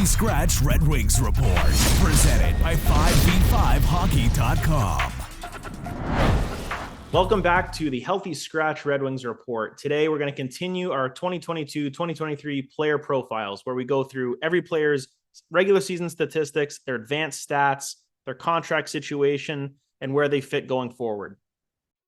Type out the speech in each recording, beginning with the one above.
Healthy Scratch Red Wings Report, presented by 5v5hockey.com. Welcome back to the Healthy Scratch Red Wings Report. Today, we're going to continue our 2022-2023 player profiles, where we go through every player's regular season statistics, their advanced stats, their contract situation, and where they fit going forward.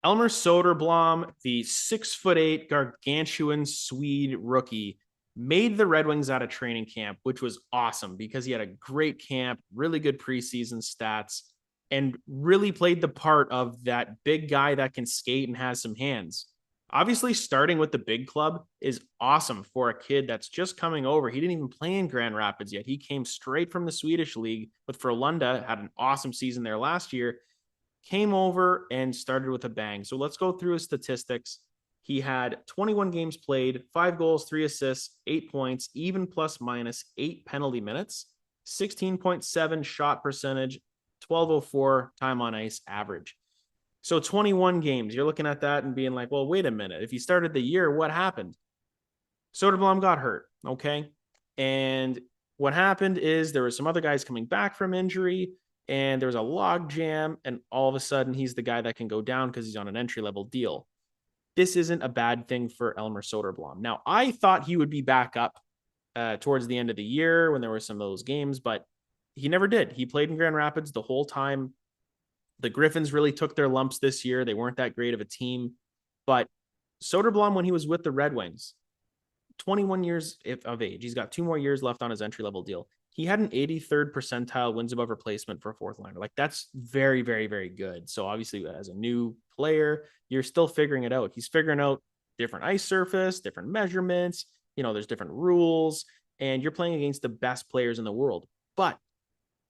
Elmer Soderblom, the 6'8" gargantuan Swede rookie, made the Red Wings out of training camp, which was awesome because he had a great camp, really good preseason stats, and really played the part of that big guy that can skate and has some hands. Obviously, starting with the big club is awesome for a kid that's just coming over. He didn't even play in Grand Rapids yet. He came straight from the Swedish league with Frölunda, had an awesome season there last year, came over and started with a bang. So let's go through his statistics. He had 21 games played, 5 goals, 3 assists, 8 points, even plus minus, 8 penalty minutes, 16.7 shot percentage, 1204 time on ice average. So 21 games, you're looking at that and being like, well, wait a minute. If he started the year, what happened? Soderblom got hurt, okay? And what happened is there were some other guys coming back from injury, and there was a log jam, and all of a sudden he's the guy that can go down because he's on an entry-level deal. This isn't a bad thing for Elmer Soderblom. Now, I thought he would be back up towards the end of the year when there were some of those games, but he never did. He played in Grand Rapids the whole time. The Griffins really took their lumps this year. They weren't that great of a team. But Soderblom, when he was with the Red Wings, 21 years of age, he's got 2 more years left on his entry-level deal. He had an 83rd percentile wins above replacement for a fourth liner. Like, that's very, very, very good. So obviously, as a new player, you're still figuring it out. He's figuring out different ice surface, different measurements. There's different rules, and you're playing against the best players in the world. But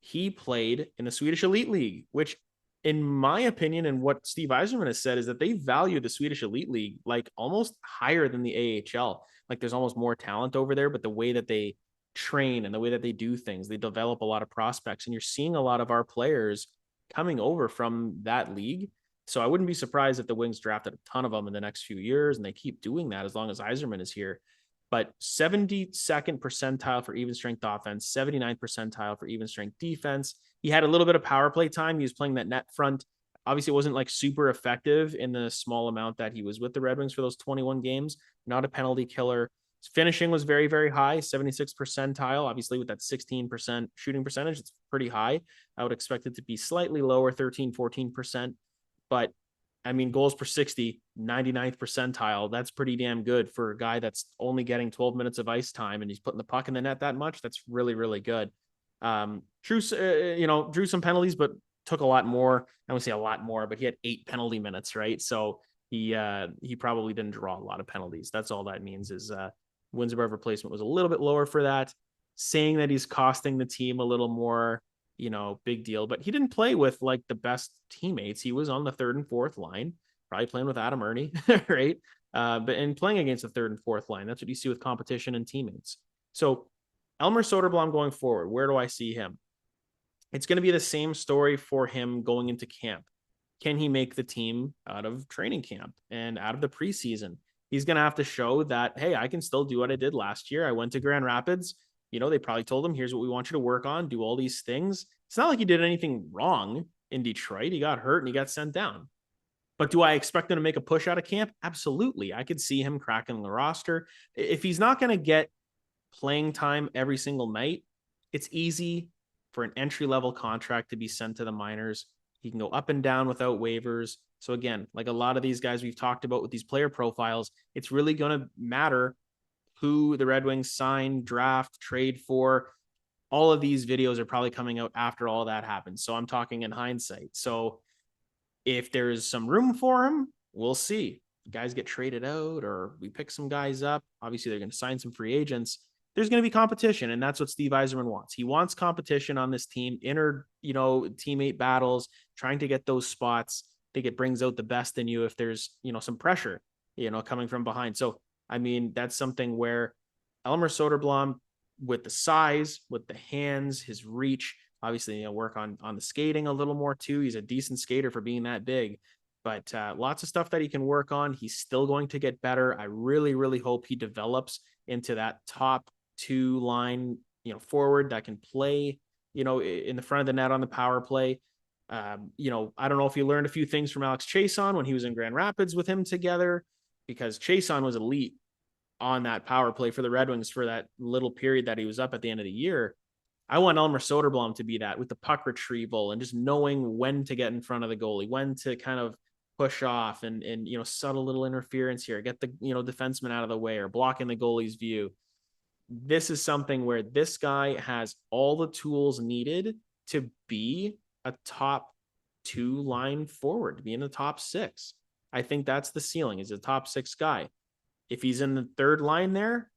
he played in the Swedish Elite League, which, in my opinion, and what Steve Yzerman has said, is that they value the Swedish Elite League like almost higher than the AHL. Like, there's almost more talent over there, but the way that they train and the way that they do things, they develop a lot of prospects, and you're seeing a lot of our players coming over from that league. So I wouldn't be surprised if the Wings drafted a ton of them in the next few years, and they keep doing that as long as Yzerman is here. But 72nd percentile for even strength offense, 79th percentile for even strength defense. He had a little bit of power play time. He was playing that net front. Obviously, it wasn't like super effective in the small amount that he was with the Red Wings for those 21 games. Not a penalty killer. His finishing was very, very high, 76th percentile. Obviously, with that 16% shooting percentage, it's pretty high. I would expect it to be slightly lower, 13, 14%. But I mean, goals per 60, 99th percentile. That's pretty damn good for a guy that's only getting 12 minutes of ice time and he's putting the puck in the net that much. That's really, really good. Drew some penalties, but took a lot more. I would say a lot more, but he had 8 penalty minutes, right? So he probably didn't draw a lot of penalties. That's all that means is wins above replacement was a little bit lower for that. Saying that he's costing the team a little more, big deal, but he didn't play with like the best teammates. He was on the 3rd and 4th line, probably playing with Adam Ernie, right? But playing against the 3rd and 4th line, that's what you see with competition and teammates. So Elmer Soderblom going forward, where do I see him? It's going to be the same story for him going into camp. Can he make the team out of training camp and out of the preseason? He's going to have to show that, hey, I can still do what I did last year. I went to Grand Rapids. They probably told him, here's what we want you to work on, do all these things. It's not like he did anything wrong in Detroit. He got hurt and he got sent down. But do I expect him to make a push out of camp? Absolutely. I could see him cracking the roster. If he's not going to get playing time every single night, it's easy for an entry-level contract to be sent to the minors. He can go up and down without waivers. So again, like a lot of these guys we've talked about with these player profiles, it's really going to matter who the Red Wings sign, draft, trade for. All of these videos are probably coming out after all that happens. So I'm talking in hindsight. So if there's some room for him, we'll see. Guys get traded out or we pick some guys up. Obviously, they're going to sign some free agents. There's going to be competition, and that's what Steve Yzerman wants. He wants competition on this team, teammate battles, trying to get those spots. I think it brings out the best in you if there's, some pressure, coming from behind. So I mean, that's something where Elmer Soderblom, with the size, with the hands, his reach, obviously, work on the skating a little more too. He's a decent skater for being that big, but lots of stuff that he can work on. He's still going to get better. I really, really hope he develops into that top 2 line, forward that can play, in the front of the net on the power play. I don't know if you learned a few things from Alex Chason when he was in Grand Rapids with him together, because Chason was elite on that power play for the Red Wings for that little period that he was up at the end of the year. I want Elmer Soderblom to be that, with the puck retrieval and just knowing when to get in front of the goalie, when to kind of push off and subtle little interference here, get the defenseman out of the way or blocking the goalie's view. This is something where this guy has all the tools needed to be a top 2 line forward, to be in the top 6. I think that's the ceiling, is a top 6 guy. If he's in the 3rd line there,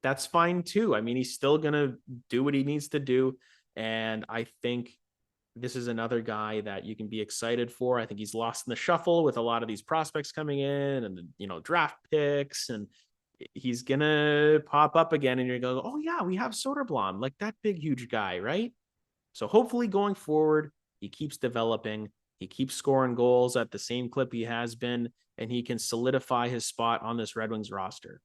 that's fine too. I mean, he's still going to do what he needs to do. And I think this is another guy that you can be excited for. I think he's lost in the shuffle with a lot of these prospects coming in and, draft picks, and he's going to pop up again. And you're going to go, oh yeah, we have Soderblom, like that big, huge guy, right? So hopefully going forward, he keeps developing. He keeps scoring goals at the same clip he has been, and he can solidify his spot on this Red Wings roster.